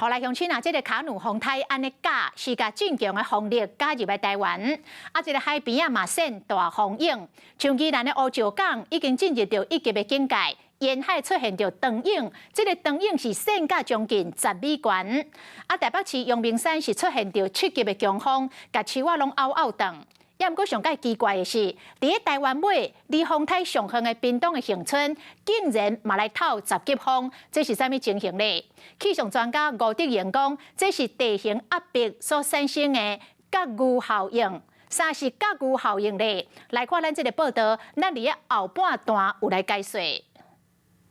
后来乡亲啊，这个卡努风台安尼架是甲正强的风力加入来台湾，啊，这个海边啊嘛现大风影，像宜兰的乌石港已经进入到1级的警戒。 沿海出现着长影，这个长影是现价将近10米悬。啊，台北市阳明山是出现着7级的强风，甲树啊拢凹凹长。也毋过上界奇怪的是，伫台湾尾离风台上远的屏东的恒春，竟然嘛来透10级风，这是啥物情形呢？气象专家吴德言讲，这是地形压迫所产生的隔雨效应。啥是隔雨效应呢？来看咱这个报道，咱伫后半段有来解说。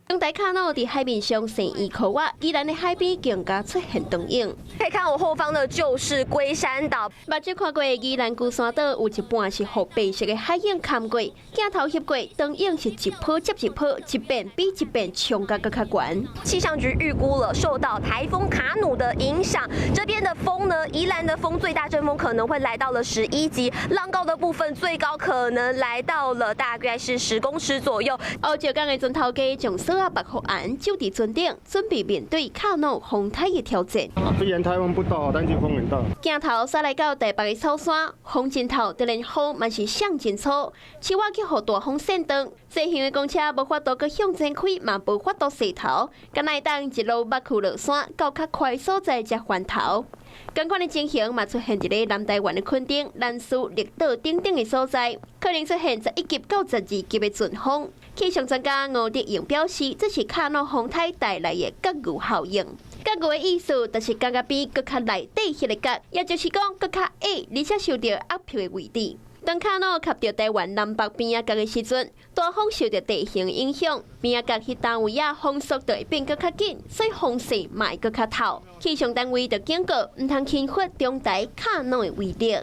两台卡诺伫海面上生意口外，宜兰的海边更加出现长影。可以看我后方的就是龟山岛。目睭看过宜兰龟山岛有一半是被白色的海影盖过，镜头翕过长影是一波接一波，一遍比一遍冲甲更加悬。气象局预估了，受到台风卡努的影响，这边的风呢，宜兰的风最大阵风可能会来到了11级，浪高的部分最高可能来到了大概是10公尺左右。乌石港的船头家将所有白护岸就伫船顶，准备面对卡努风台的挑战。虽然台风不大，但是风很大。镜头驶来到台北的草山，风真透，当然风嘛是响真粗，树仔去互大风扇断。细型的公车无法度搁向前开，嘛无法度洗头，敢乃当一路北去落山，到较快所在才翻头。同款的情形嘛出现一个南台湾的垦丁、兰屿、绿岛等等的所在，可能出现11级到12级的阵风。气象专家吴德勇表示，这是卡努风台带来的隔雨效应。隔雨的意思就是隔甲边搁较内底迄个隔，也就是讲搁较矮，而且受到压迫的位置。当卡努卡到台湾南北边仔角的时阵，大风受到地形影响，边仔角迄单位啊风速就会变搁较紧，所以风势嘛会搁较透。气象单位就警告，唔通轻忽中台卡努的威力。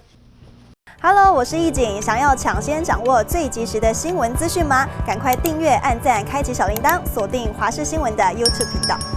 Hello， 我是易景，想要抢先掌握最及时的新闻资讯吗？赶快订阅、按赞、开启小铃铛，锁定华视新闻的YouTube 频道。